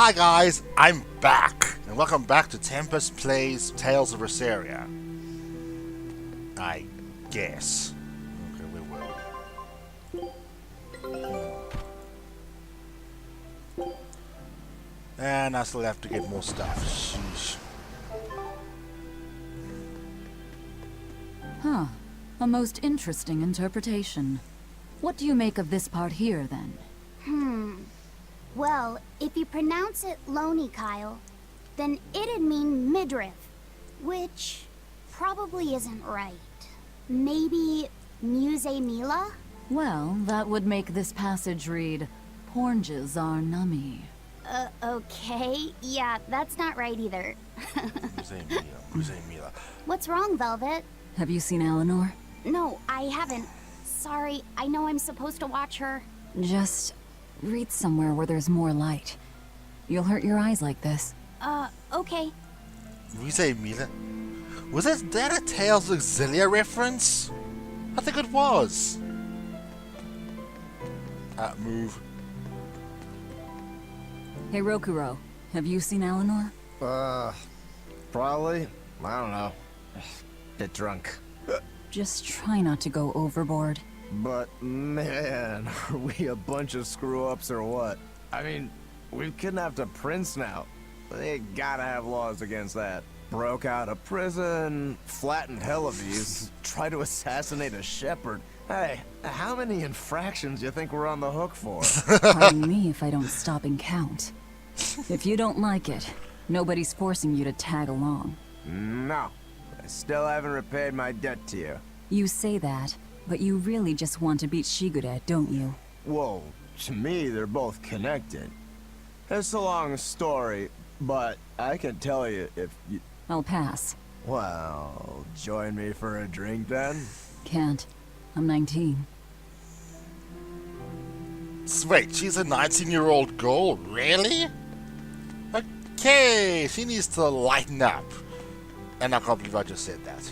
Hi guys, I'm back, and welcome back to Tempest Plays Tales of Berseria. I guess. Okay, we will. And I still have to get more stuff. Sheesh. Huh. A most interesting interpretation. What do you make of this part here, then? Well, if you pronounce it Loney, Kyle, then it'd mean midriff, which probably isn't right. Maybe Muse Mila? Well, that would make this passage read, Pornges are nummy. Okay. Yeah, that's not right either. Muse Mila. What's wrong, Velvet? Have you seen Eleanor? No, I haven't. Sorry, I know I'm supposed to watch her. Just read somewhere where there's more light. You'll hurt your eyes like this. Okay. Muse Mila? Was that a Tales of Xillia reference? I think it was. Move. Hey, Rokuro, have you seen Eleanor? Probably. I don't know. Bit drunk. Just try not to go overboard. But man, are we a bunch of screw-ups or what? I mean, we've kidnapped a prince now. They gotta have laws against that. Broke out of prison, flattened Hellebes, tried to assassinate a shepherd. Hey, how many infractions you think we're on the hook for? Pardon me if I don't stop and count. If you don't like it, nobody's forcing you to tag along. No. I still haven't repaid my debt to you. You say that, but you really just want to beat Shigure, don't you? Whoa, to me they're both connected. It's a long story, but I can tell you if you... I'll pass. Well, join me for a drink then? Can't. I'm 19. Wait, she's a 19-year-old girl? Really? Okay, she needs to lighten up. And I can't believe I just said that.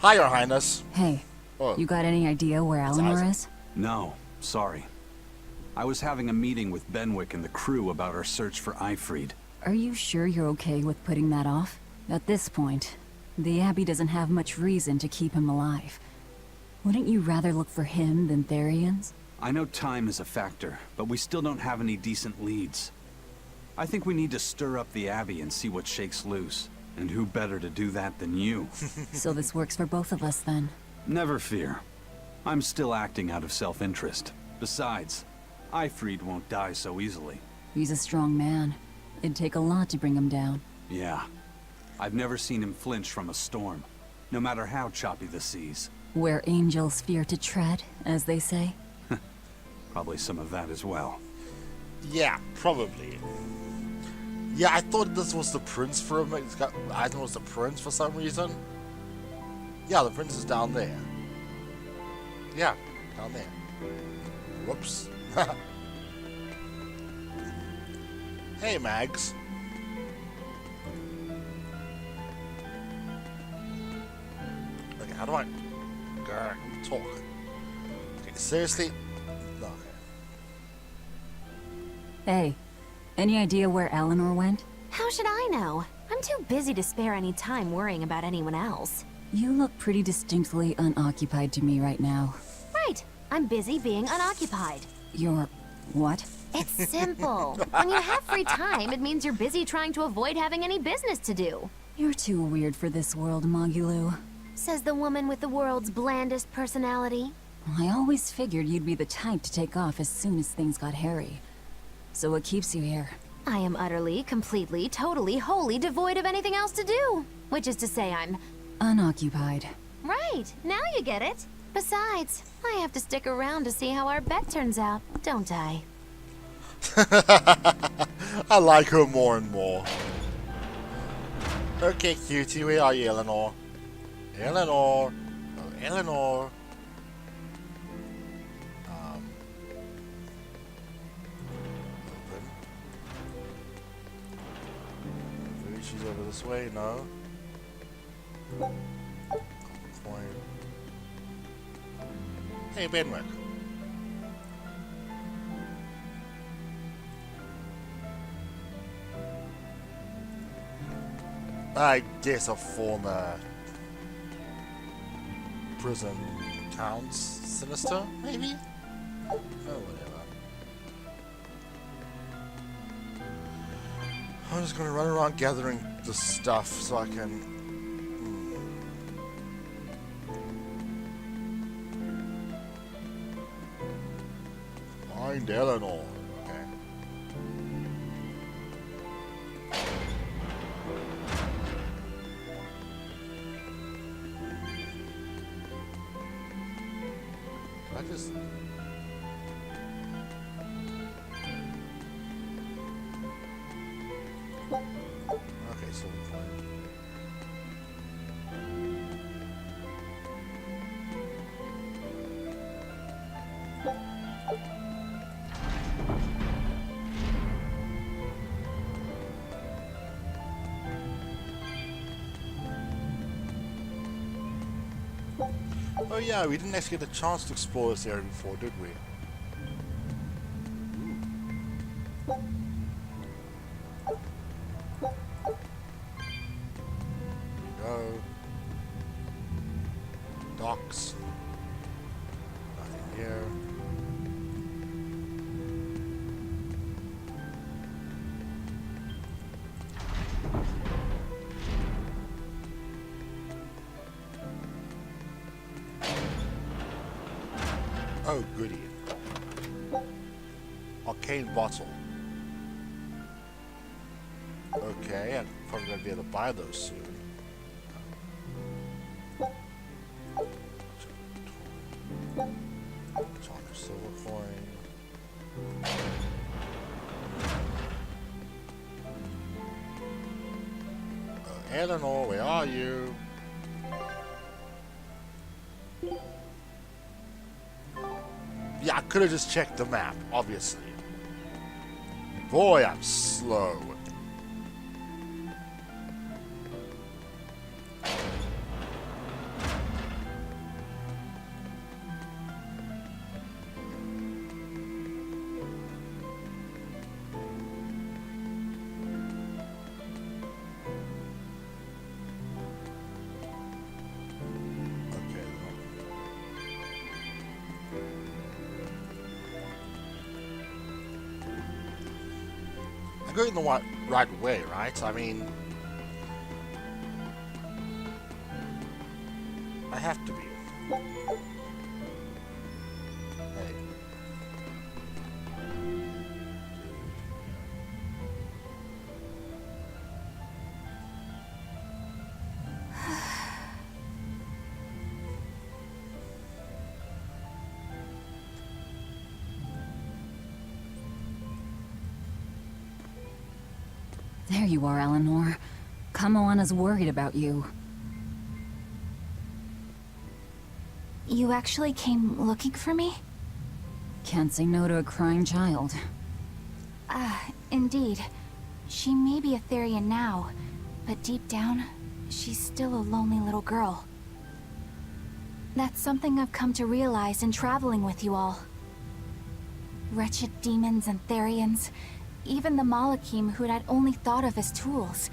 Hi, Your Highness. Hey, Oh. you got any idea where Eleanor Isaac. is? No, sorry. I was having a meeting with Benwick and the crew about our search for Ifrid. Are you sure you're okay with putting that off? At this point, the Abbey doesn't have much reason to keep him alive. Wouldn't you rather look for him than Therians? I know time is a factor, but we still don't have any decent leads. I think we need to stir up the Abbey and see what shakes loose. And who better to do that than you? So this works for both of us then. Never fear. I'm still acting out of self-interest. Besides, Ifrid won't die so easily. He's a strong man. It'd take a lot to bring him down. Yeah. I've never seen him flinch from a storm, no matter how choppy the seas. Where angels fear to tread, as they say. Probably some of that as well. Yeah, probably. Yeah, I thought this was the prince for a minute. I thought it was the prince for some reason. Yeah, the prince is down there. Yeah, down there. Whoops. Hey, Mags. Okay, how do I... talk? Okay, seriously? No, okay. Hey, any idea where Eleanor went? How should I know? I'm too busy to spare any time worrying about anyone else. You look pretty distinctly unoccupied to me right now. Right. I'm busy being unoccupied. You're... what? It's simple. When you have free time, it means you're busy trying to avoid having any business to do. You're too weird for this world, Mogulu. Says the woman with the world's blandest personality. I always figured you'd be the type to take off as soon as things got hairy. So what keeps you here? I am utterly, completely, totally, wholly devoid of anything else to do. Which is to say I'm... Unoccupied. Right. Now you get it. Besides, I have to stick around to see how our bet turns out, don't I? I like her more and more. Okay, cutie, where are you, Eleanor? Eleanor! Oh, Eleanor! Open. Maybe she's over this way? No? Coin. Hey, Benwick. I guess a former prison counts sinister, maybe? Oh, whatever. I'm just gonna run around gathering the stuff so I can... Find Eleanor. Okay. I just... Okay, so we're fine. Oh yeah, we didn't actually get a chance to explore this area before, did we? Go. Docks. Nothing here. Oh, goody. Arcane bottle. Okay, I'm probably going to be able to buy those soon. Chalk silver coin. Eleanor, where are you? Yeah, I could have just checked the map, obviously. Boy, I'm slow. I'm going the right way, right? I mean... I have to be. Hey. There you are, Eleanor. Kamoana's worried about you. You actually came looking for me? Can't say no to a crying child. Indeed. She may be a Therian now, but deep down, she's still a lonely little girl. That's something I've come to realize in traveling with you all. Wretched demons and Therians, even the Malakim who'd I'd only thought of as tools.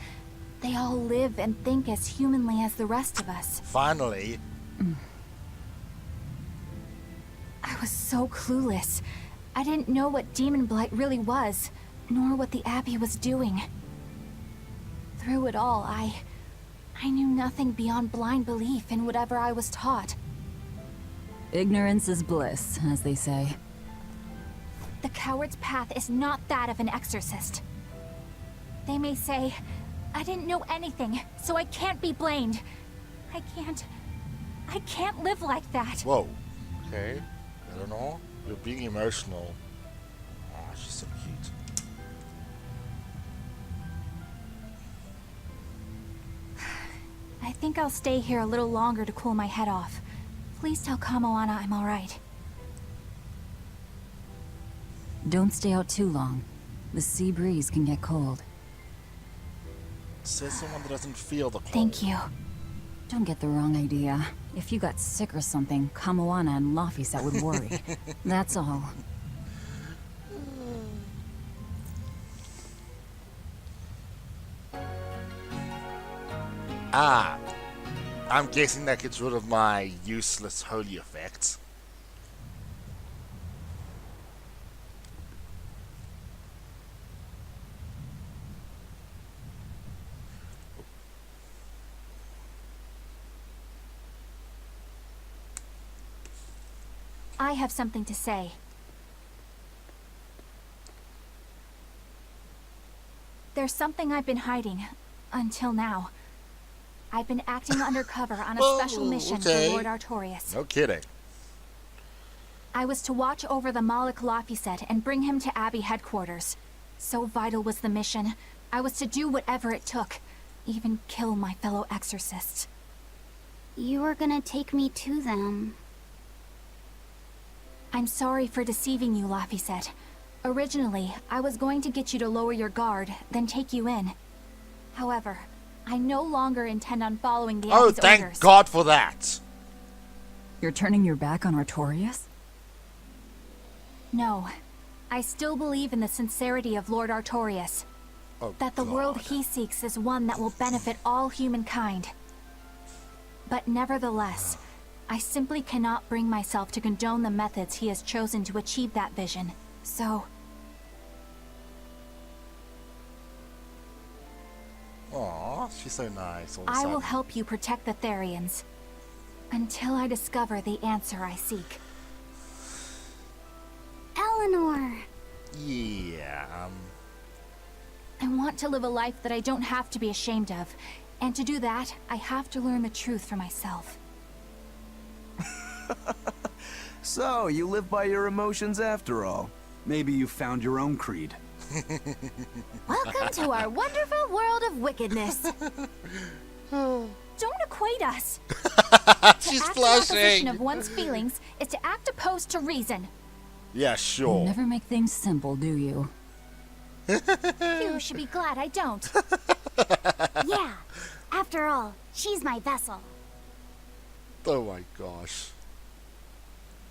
They all live and think as humanly as the rest of us. Finally. I was so clueless. I didn't know what Demon Blight really was, nor what the Abbey was doing. Through it all, I knew nothing beyond blind belief in whatever I was taught. Ignorance is bliss, as they say. The coward's path is not that of an exorcist. They may say, I didn't know anything, so I can't be blamed. I can't live like that. Whoa. Okay. I don't know. You're being emotional. Oh, she's so cute. I think I'll stay here a little longer to cool my head off. Please tell Kamoana I'm alright. Don't stay out too long. The sea breeze can get cold. Says someone that doesn't feel the cold. Thank you. Don't get the wrong idea. If you got sick or something, Kamoana and Lafisa would worry. That's all. Ah, I'm guessing that gets rid of my useless holy effects. I have something to say. There's something I've been hiding, until now. I've been acting undercover on a special mission for Lord Artorias. No kidding. I was to watch over the Malik Laphicet and bring him to Abbey headquarters. So vital was the mission, I was to do whatever it took, even kill my fellow exorcists. You were gonna take me to them. I'm sorry for deceiving you, Laphicet. Originally, I was going to get you to lower your guard, then take you in. However, I no longer intend on following the Oh, Abbey's thank orders. God for that. You're turning your back on Artorias? No. I still believe in the sincerity of Lord Artorias. Oh, That the world he seeks is one that will benefit all humankind. But nevertheless, I simply cannot bring myself to condone the methods he has chosen to achieve that vision. So... Aw, she's so nice. All of a I will sudden. help you protect the Therians. Until I discover the answer I seek. Eleanor! Yeah, I want to live a life that I don't have to be ashamed of. And to do that, I have to learn the truth for myself. So, you live by your emotions after all. Maybe you found your own creed. Welcome to our wonderful world of wickedness. Don't equate us. she's Act in opposition blushing. of one's feelings is to act opposed to reason. Yeah, You sure. never make things simple, do you? You should be glad I don't. Yeah, after all, she's my vessel. Oh my gosh.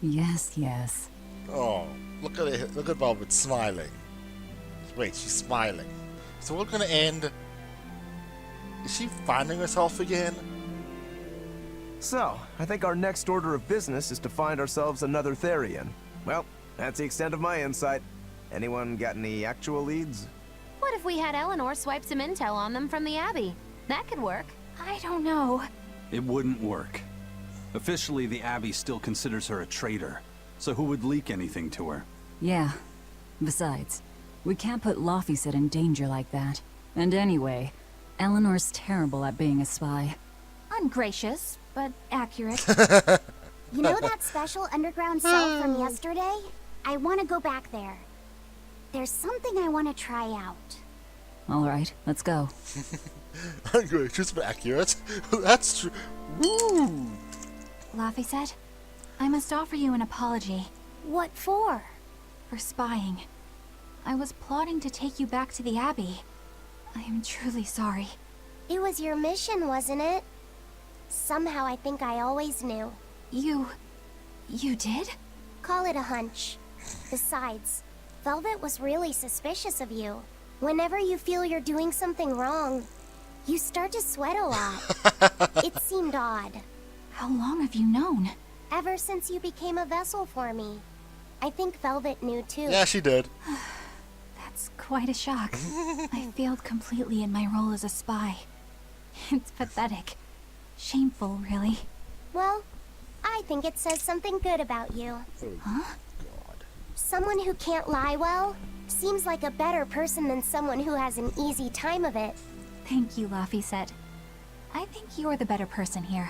Yes, yes. Oh, look at it. Look at Velvet smiling. Wait, she's smiling. So we're gonna end. Is she finding herself again? So, I think our next order of business is to find ourselves another Therian. Well, that's the extent of my insight. Anyone got any actual leads? What if we had Eleanor swipe some intel on them from the Abbey? That could work. I don't know. It wouldn't work. Officially, the Abbey still considers her a traitor. So who would leak anything to her? Yeah. Besides, we can't put Laphicet in danger like that. And anyway, Eleanor's terrible at being a spy. Ungracious, but accurate. You know that special underground cell from yesterday? I want to go back there. There's something I want to try out. Alright, let's go. Ungracious but accurate. That's true. Woo! Laphicet, I must offer you an apology What for? for spying. I was plotting to take you back to the Abbey. I am truly sorry. It was your mission, wasn't it? Somehow I think I always knew. You did? Call it a hunch. Besides, Velvet was really suspicious of you. Whenever you feel you're doing something wrong, you start to sweat a lot. It seemed odd. How long have you known? Ever since you became a vessel for me. I think Velvet knew too. Yeah, she did. That's quite a shock. I failed completely in my role as a spy. It's pathetic. Shameful, really. Well, I think it says something good about you. God. Someone who can't lie well seems like a better person than someone who has an easy time of it. Thank you, Laphicet. I think you're the better person here.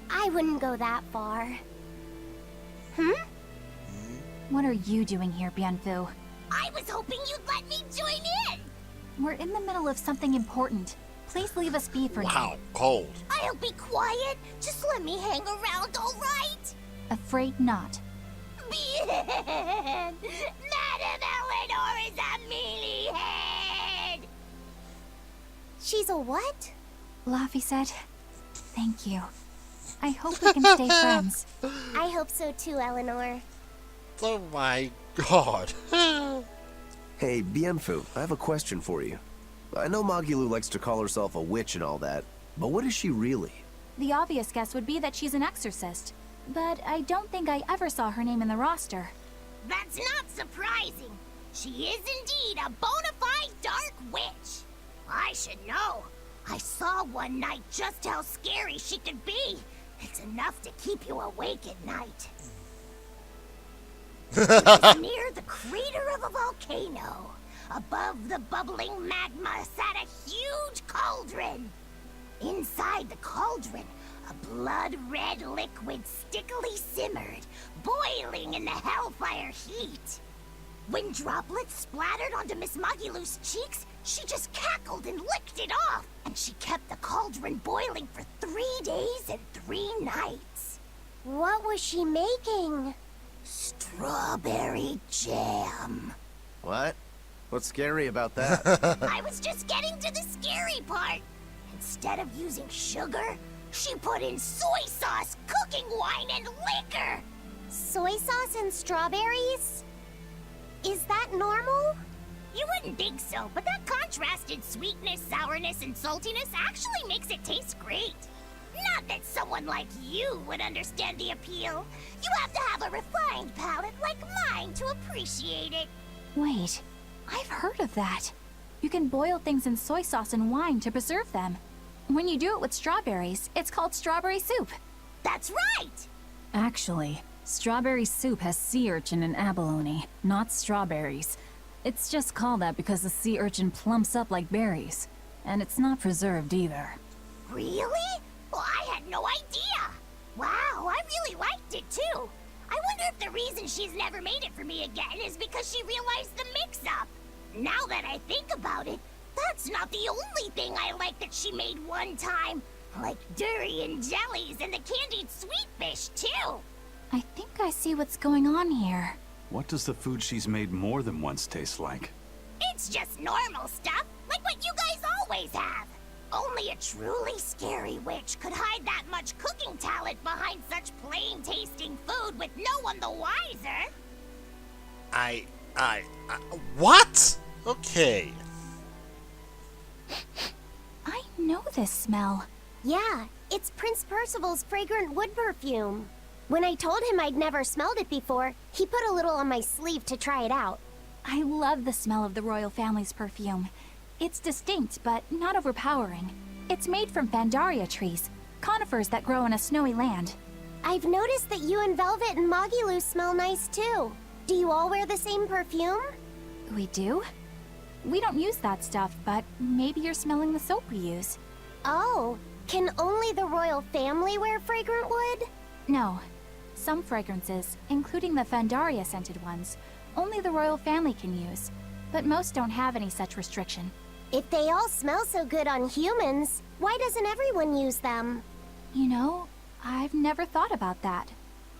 I wouldn't go that far. What are you doing here, Bienfu? I was hoping you'd let me join in! We're in the middle of something important. Please leave us be for now. Wow, cold. I'll be quiet. Just let me hang around, all right? Afraid not. Bien! Madame Eleanor is a mealyhead! She's a what? Laphicet, thank you. I hope we can stay friends. I hope so too, Eleanor. Oh my god. Hey, Bienfu, I have a question for you. I know Magilu likes to call herself a witch and all that, But what is she really? The obvious guess would be that she's an exorcist, but I don't think I ever saw her name in the roster. That's not surprising. She is indeed a bona fide dark witch. I should know. I saw one night just how scary she could be. It's enough to keep you awake at night. It was near the crater of a volcano. Above the bubbling magma sat a huge cauldron. Inside the cauldron, a blood-red liquid stickily simmered, boiling in the hellfire heat. When droplets splattered onto Miss Magilou's cheeks, she just cackled and licked it off. And she kept the cauldron boiling for 3 days and 3 nights. What was she making? Strawberry jam. What? What's scary about that? I was just getting to the scary part. Instead of using sugar, she put in soy sauce, cooking wine, and liquor. Soy sauce and strawberries? Is that normal? You wouldn't think so, but that contrasted sweetness, sourness, and saltiness actually makes it taste great. Not that someone like you would understand the appeal. You have to have a refined palate like mine to appreciate it. Wait, I've heard of that. You can boil things in soy sauce and wine to preserve them. When you do it with strawberries, it's called strawberry soup. That's right! Actually, strawberry soup has sea urchin and abalone, not strawberries. It's just called that because the sea urchin plumps up like berries. And it's not preserved either. Really? Well, I had no idea. Wow, I really liked it too. I wonder if the reason she's never made it for me again is because she realized the mix-up. Now that I think about it, that's not the only thing I like that she made one time. Like durian jellies and the candied sweet fish too. I think I see what's going on here. What does the food she's made more than once taste like? It's just normal stuff, like what you guys always have. Only a truly scary witch could hide that much cooking talent behind such plain-tasting food with no one the wiser. What? Okay. I know this smell. Yeah, it's Prince Percival's fragrant wood perfume. When I told him I'd never smelled it before, he put a little on my sleeve to try it out. I love the smell of the royal family's perfume. It's distinct, but not overpowering. It's made from Pandaria trees, conifers that grow in a snowy land. I've noticed that you and Velvet and Magilou smell nice too. Do you all wear the same perfume? We do? We don't use that stuff, but maybe you're smelling the soap we use. Oh, can only the royal family wear fragrant wood? No. Some fragrances, including the Pandaria scented ones, only the royal family can use, but most don't have any such restriction. If they all smell so good on humans, why doesn't everyone use them? You know, I've never thought about that.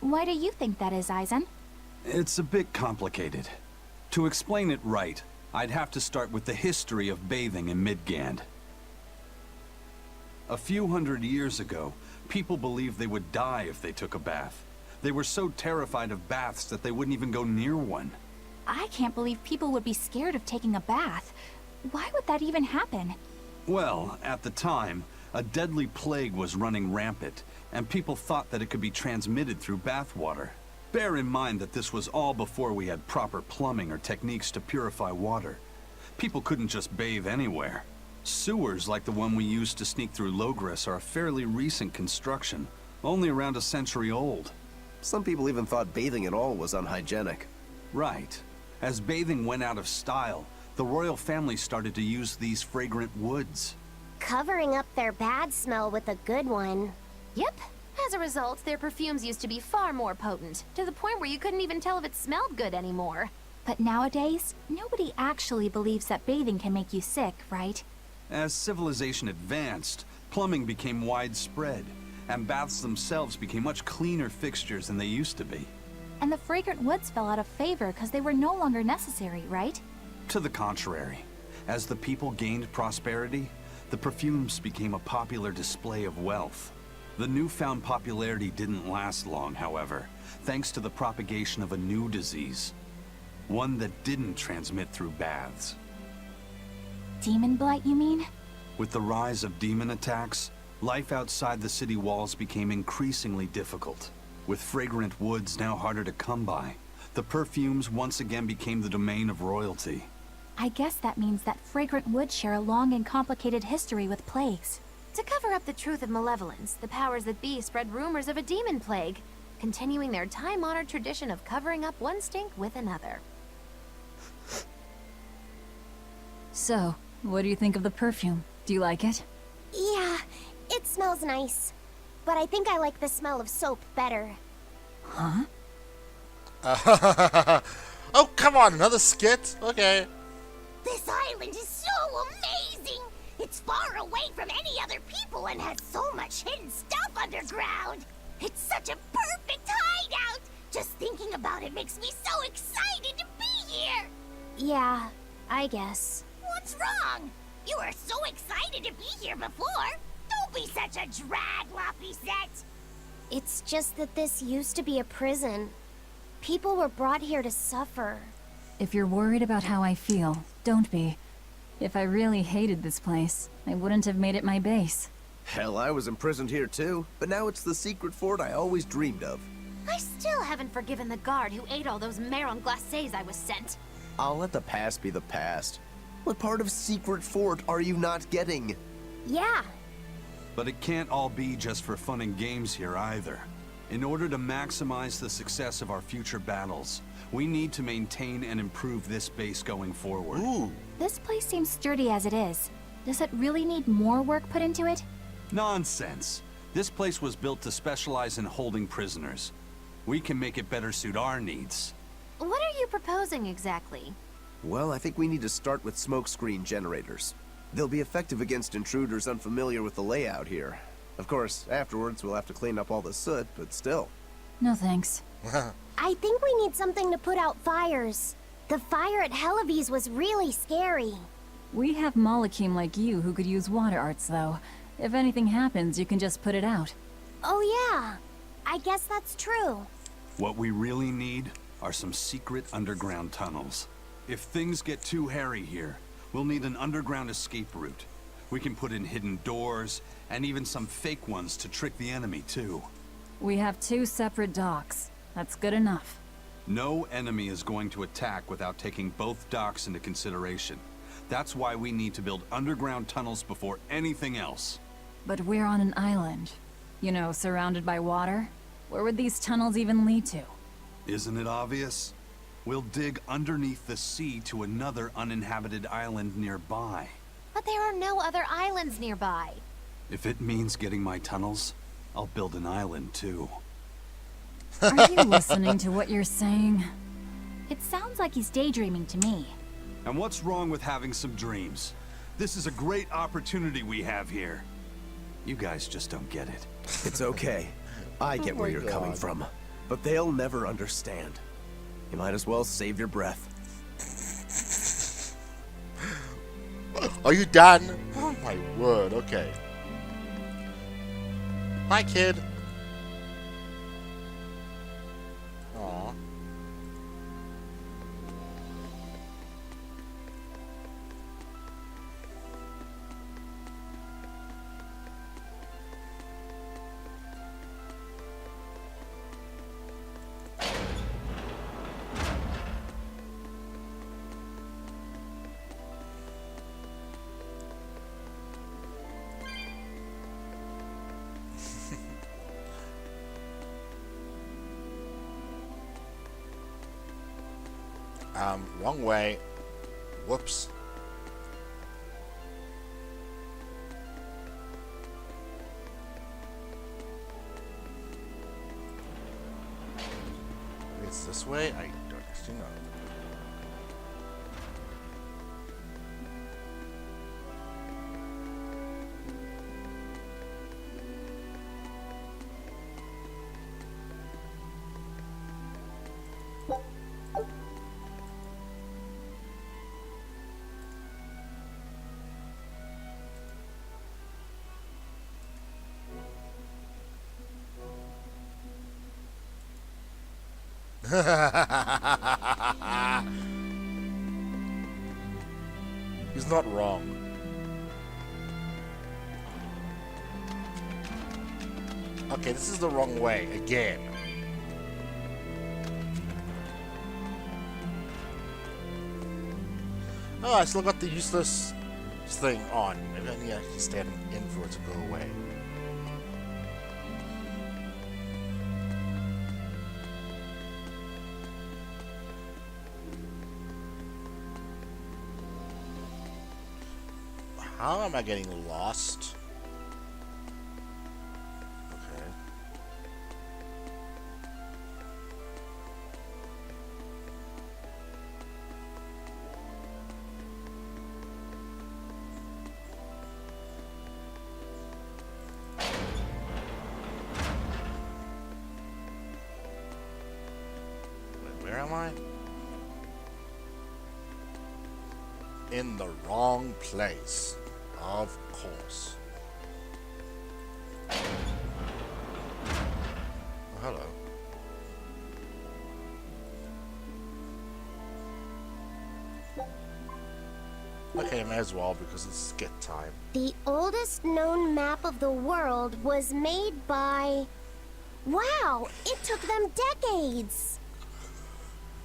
Why do you think that is, Eisen? It's a bit complicated. To explain it right, I'd have to start with the history of bathing in Midgand. A few hundred years ago, people believed they would die if they took a bath. They were so terrified of baths that they wouldn't even go near one. I can't believe people would be scared of taking a bath. Why would that even happen? Well, at the time, a deadly plague was running rampant, and people thought that it could be transmitted through bathwater. Bear in mind that this was all before we had proper plumbing or techniques to purify water. People couldn't just bathe anywhere. Sewers like the one we used to sneak through Logres are a fairly recent construction, only around a century old. Some people even thought bathing at all was unhygienic. Right. As bathing went out of style, the royal family started to use these fragrant woods. Covering up their bad smell with a good one. Yep. As a result, their perfumes used to be far more potent, to the point where you couldn't even tell if it smelled good anymore. But nowadays, nobody actually believes that bathing can make you sick, right? As civilization advanced, plumbing became widespread, and baths themselves became much cleaner fixtures than they used to be. And the fragrant woods fell out of favor because they were no longer necessary, right? To the contrary, as the people gained prosperity, the perfumes became a popular display of wealth. The newfound popularity didn't last long, however, thanks to the propagation of a new disease. One that didn't transmit through baths. Demon blight, you mean? With the rise of demon attacks, Life outside the city walls became increasingly difficult. With fragrant woods now harder to come by, the perfumes once again became the domain of royalty. I guess that means that fragrant woods share a long and complicated history with plagues. To cover up the truth of malevolence, the powers that be spread rumors of a demon plague, continuing their time-honored tradition of covering up one stink with another. So, what do you think of the perfume? Do you like it? Yeah, it smells nice. But I think I like the smell of soap better. Huh? Oh, come on, another skit? Okay. This island is so amazing! It's far away from any other people and has so much hidden stuff underground! It's such a perfect hideout! Just thinking about it makes me so excited to be here! Yeah, I guess. What's wrong? You were so excited to be here before! Don't be such a drag, Laphicet! It's just that this used to be a prison. People were brought here to suffer. If you're worried about how I feel, don't be. If I really hated this place, I wouldn't have made it my base. Hell, I was imprisoned here too, but now it's the secret fort I always dreamed of. I still haven't forgiven the guard who ate all those marron glacés I was sent. I'll let the past be the past. What part of secret fort are you not getting? Yeah, But it can't all be just for fun and games here either. In order to maximize the success of our future battles, we need to maintain and improve this base going forward. Ooh. This place seems sturdy as it is. Does it really need more work put into it? Nonsense. This place was built to specialize in holding prisoners. We can make it better suit our needs. What are you proposing exactly? Well, I think we need to start with smokescreen generators. They'll be effective against intruders unfamiliar with the layout here. Of course, afterwards we'll have to clean up all the soot, but still. No thanks. I think we need something to put out fires. The fire at Helavi's was really scary. We have Molekim like you who could use water arts, though. If anything happens, you can just put it out. Oh yeah, I guess that's true. What we really need are some secret underground tunnels. If things get too hairy here, we'll need an underground escape route. We can put in hidden doors, and even some fake ones to trick the enemy, too. We have 2 separate docks. That's good enough. No enemy is going to attack without taking both docks into consideration. That's why we need to build underground tunnels before anything else. But we're on an island. You know, surrounded by water. Where would these tunnels even lead to? Isn't it obvious? We'll dig underneath the sea to another uninhabited island nearby. But there are no other islands nearby. If it means getting my tunnels, I'll build an island too. Are you listening to what you're saying? It sounds like he's daydreaming to me. And what's wrong with having some dreams? This is a great opportunity we have here. You guys just don't get it. It's okay. I get where my you're coming God. from. But they'll never understand. You might as well save your breath. Are you done? Oh my word, okay. Hi, kid. Aw. Wrong way. Whoops. Maybe it's this way? I don't actually know. He's not wrong. Okay, this is the wrong way again. Oh, I still got the useless thing on. Maybe I need to actually stand in for it to go away. How am I getting lost? Okay. Wait, where am I? In the wrong place. Of course. Oh, hello. Okay, may as well because it's skit time. The oldest known map of the world was made by... Wow, it took them decades!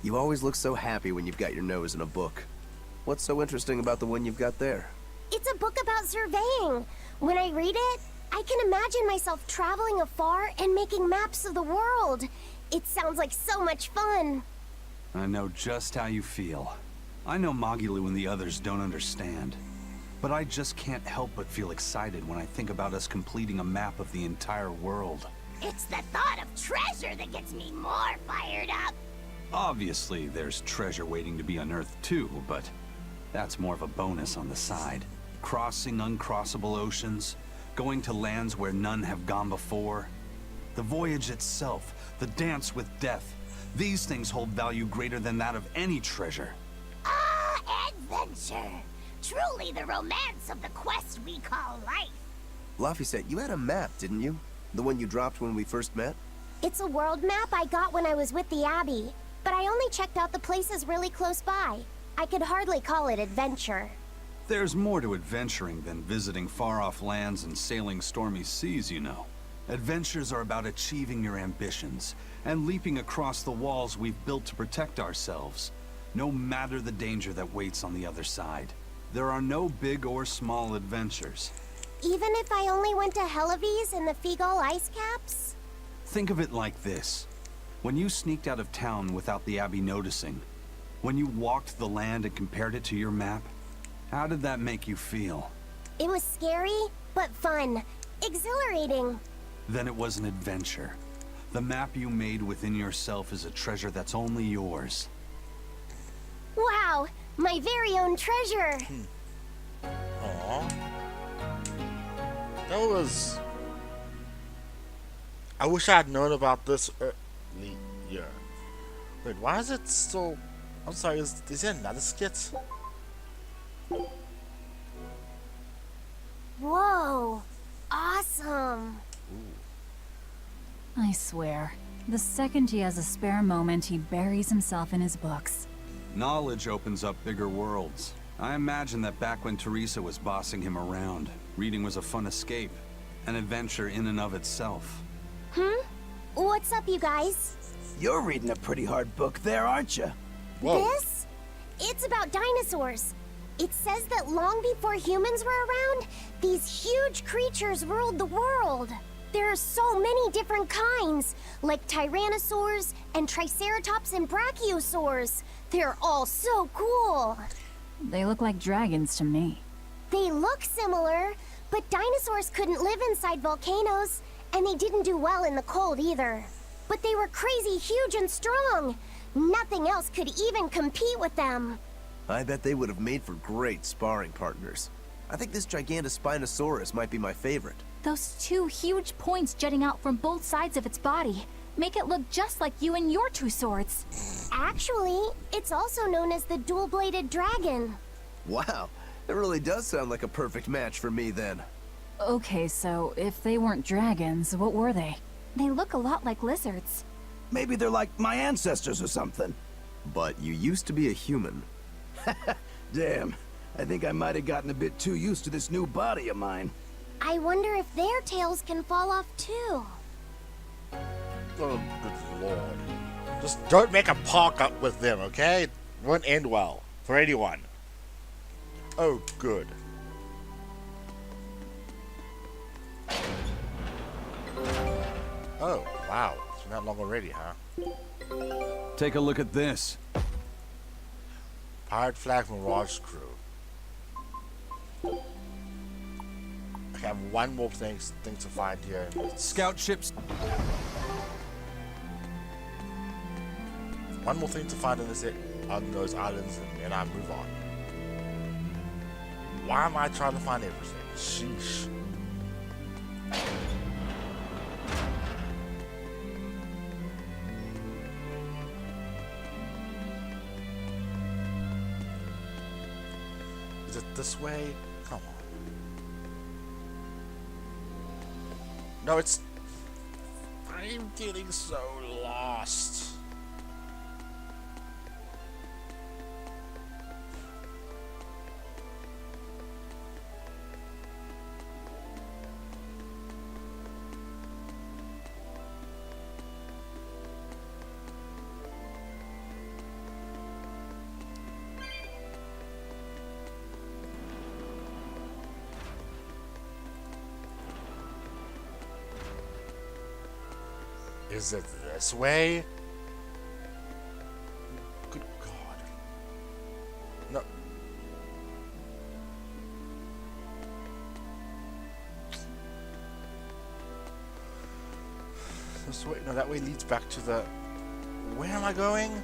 You always look so happy when you've got your nose in a book. What's so interesting about the one you've got there? It's a book about surveying. When I read it, I can imagine myself traveling afar and making maps of the world. It sounds like so much fun. I know just how you feel. I know Magilu and the others don't understand. But I just can't help but feel excited when I think about us completing a map of the entire world. It's the thought of treasure that gets me more fired up. Obviously, there's treasure waiting to be unearthed too, but that's more of a bonus on the side. Crossing uncrossable oceans, going to lands where none have gone before. The voyage itself, the dance with death, these things hold value greater than that of any treasure. Ah, adventure! Truly the romance of the quest we call life. Laphicet, you had a map, didn't you? The one you dropped when we first met? It's a world map I got when I was with the Abbey, but I only checked out the places really close by. I could hardly call it adventure. There's more to adventuring than visiting far-off lands and sailing stormy seas, you know. Adventures are about achieving your ambitions and leaping across the walls we've built to protect ourselves, no matter the danger that waits on the other side. There are no big or small adventures. Even if I only went to Helavis and the Figal ice caps? Think of it like this. When you sneaked out of town without the Abbey noticing, when you walked the land and compared it to your map, how did that make you feel? It was scary, but fun. Exhilarating. Then it was an adventure. The map you made within yourself is a treasure that's only yours. Wow, my very own treasure. Aww. That was... I wish I had known about this earlier. Wait, why is it still... I'm sorry, is there another skit? Whoa, awesome. I swear, the second he has a spare moment, he buries himself in his books. Knowledge opens up bigger worlds. I imagine that back when Teresa was bossing him around, reading was a fun escape, an adventure in and of itself. What's up, you guys? You're reading a pretty hard book there, aren't you? Whoa. This? It's about dinosaurs. It says that long before humans were around, these huge creatures ruled the world. There are so many different kinds, like tyrannosaurs and triceratops and brachiosaurs. They're all so cool. They look like dragons to me. They look similar, but dinosaurs couldn't live inside volcanoes, and they didn't do well in the cold either. But they were crazy huge and strong. Nothing else could even compete with them. I bet they would have made for great sparring partners. I think this Gigantospinosaurus might be my favorite. Those two huge points jutting out from both sides of its body make it look just like you and your two swords. Actually, it's also known as the dual-bladed dragon. Wow, it really does sound like a perfect match for me then. Okay, so if they weren't dragons, what were they? They look a lot like lizards. Maybe they're like my ancestors or something. But you used to be a human. Damn, I think I might have gotten a bit too used to this new body of mine. I wonder if their tails can fall off too. Oh, good lord. Just don't make a park up with them, okay? Won't end well for anyone. Oh, good. Oh, wow. It's been that long already, huh? Take a look at this. Pirate Flag Mirage Crew. Okay, I have one more thing to find here. Scout ships. One more thing to find in this on those islands, and I move on. Why am I trying to find everything? Sheesh. Is it this way? Come on. No, it's... I'm getting so lost. Is it this way? Good God. No. This way? No, that way leads back to the... Where am I going?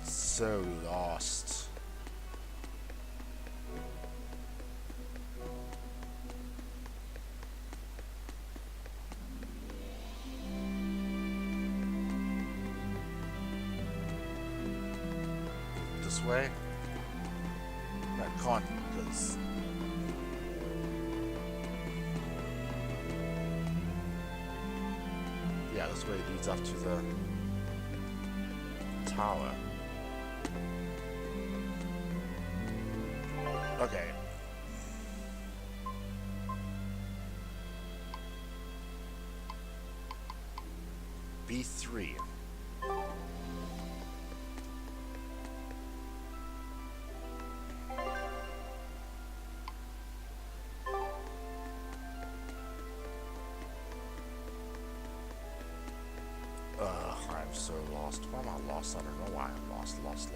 So lost. This way? I can't because... Yeah, this way leads up to the tower. Okay. B3. I'm so lost. Why am I lost? I don't know why I'm lost. Lost.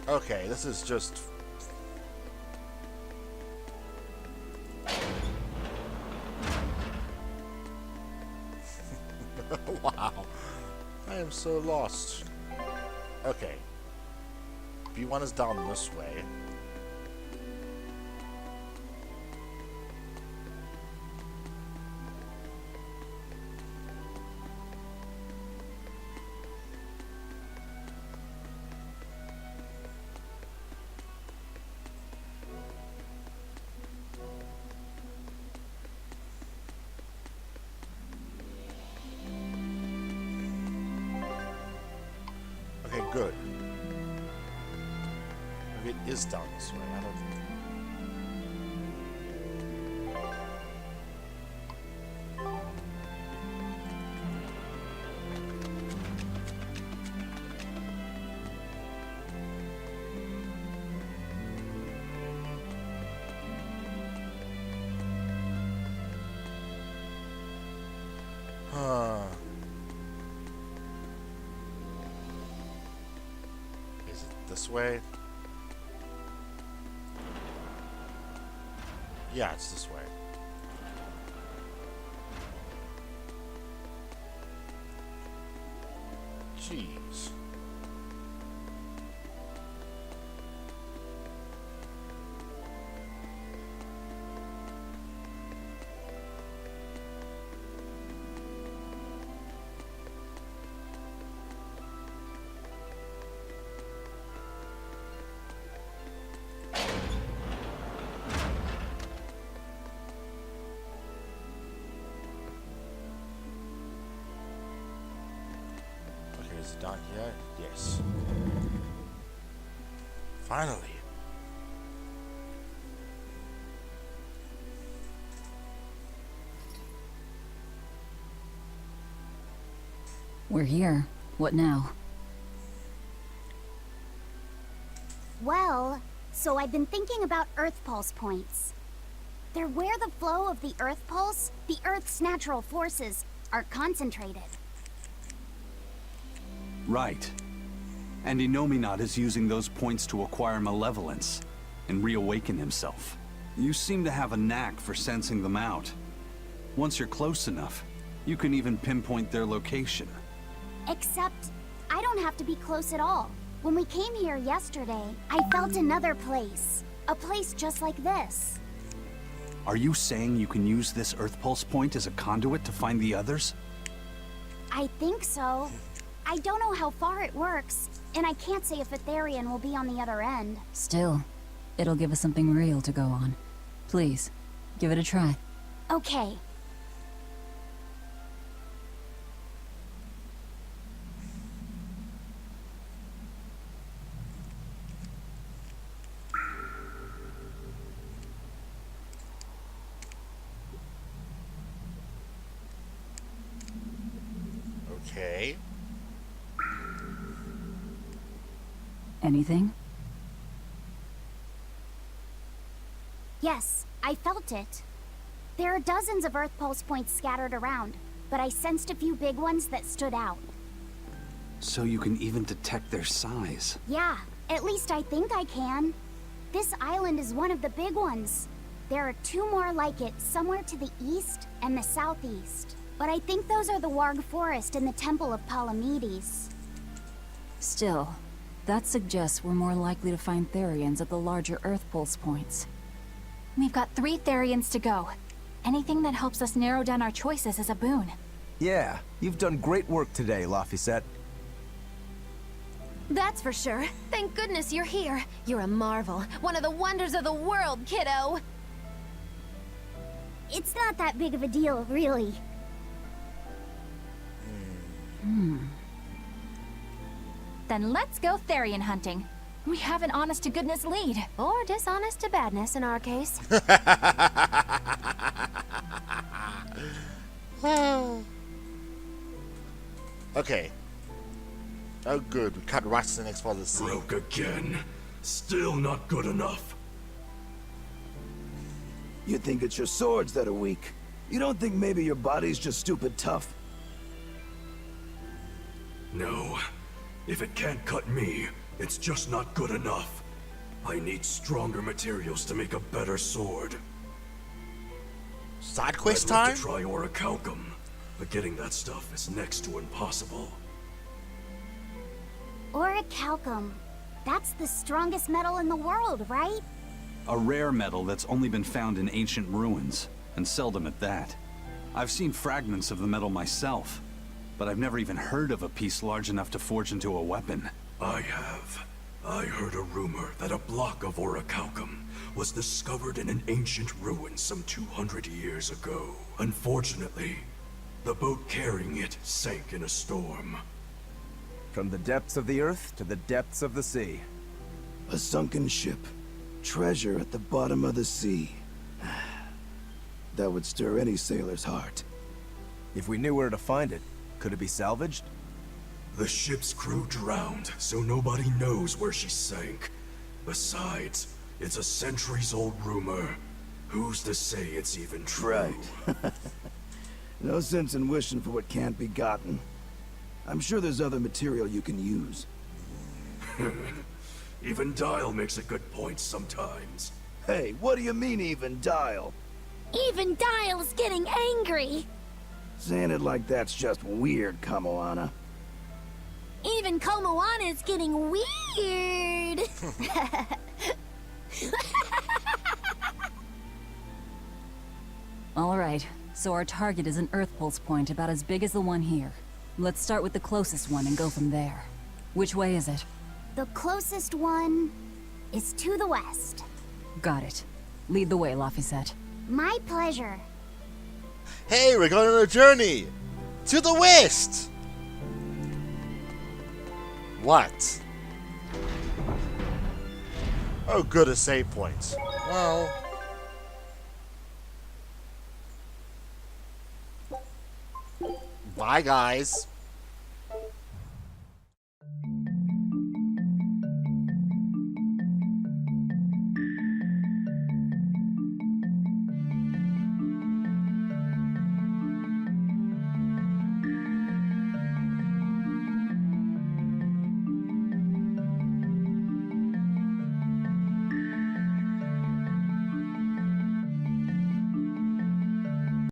Okay, this is just... Wow. I am so lost. Okay. B1 is down this way. Okay, good. Maybe it is down this way. I don't think. Is it this way? Yeah, it's this way. Jeez. Is it down here? Yes. Finally. We're here. What now? Well, so I've been thinking about Earth Pulse points. They're where the flow of the Earth Pulse, the Earth's natural forces, are concentrated. Right. And Inominat is using those points to acquire malevolence and reawaken himself. You seem to have a knack for sensing them out. Once you're close enough, you can even pinpoint their location. Except, I don't have to be close at all. When we came here yesterday, I felt another place. A place just like this. Are you saying you can use this Earth Pulse point as a conduit to find the others? I think so. I don't know how far it works, and I can't say if Etherian will be on the other end. Still, it'll give us something real to go on. Please, give it a try. Okay. Okay. Anything? Yes, I felt it. There are dozens of Earth Pulse points scattered around, but I sensed a few big ones that stood out. So you can even detect their size. Yeah, at least I think I can. This island is one of the big ones. There are two more like it somewhere to the east and the southeast. But I think those are the Warg Forest and the Temple of Palamedes. Still, that suggests we're more likely to find Therians at the larger Earth Pulse points. We've got 3 Therians to go. Anything that helps us narrow down our choices is a boon. Yeah, you've done great work today, Laphicet. That's for sure. Thank goodness you're here. You're a marvel. One of the wonders of the world, kiddo. It's not that big of a deal, really. Then let's go Therian hunting. We have an honest-to-goodness lead. Or dishonest to badness in our case. Okay. Oh good, we cut right to the next part of the scene. Broke again. Still not good enough. You think it's your swords that are weak? You don't think maybe your body's just stupid tough? No. If it can't cut me, it's just not good enough. I need stronger materials to make a better sword. Side quest I'd like time? to try orichalcum, but getting that stuff is next to impossible. Orichalcum. That's the strongest metal in the world, right? A rare metal that's only been found in ancient ruins, and seldom at that. I've seen fragments of the metal myself, but I've never even heard of a piece large enough to forge into a weapon. I have. I heard a rumor that a block of orichalcum was discovered in an ancient ruin some 200 years ago. Unfortunately, the boat carrying it sank in a storm. From the depths of the earth to the depths of the sea. A sunken ship. Treasure at the bottom of the sea. That would stir any sailor's heart. If we knew where to find it, could it be salvaged? The ship's crew drowned, so nobody knows where she sank. Besides, it's a centuries-old rumor. Who's to say it's even true? Right. No sense in wishing for what can't be gotten. I'm sure there's other material you can use. Even Dial makes a good point sometimes. Hey, what do you mean, even Dial? Even Dial's getting angry! Saying it like that's just weird, Kamoana. Even Komoana's getting weird! Alright, so our target is an Earth Pulse point about as big as the one here. Let's start with the closest one and go from there. Which way is it? The closest one is to the west. Got it. Lead the way, Laphicet. My pleasure. Hey, we're going on a journey! To the west! What? Oh, good, a save point. Well... Bye, guys.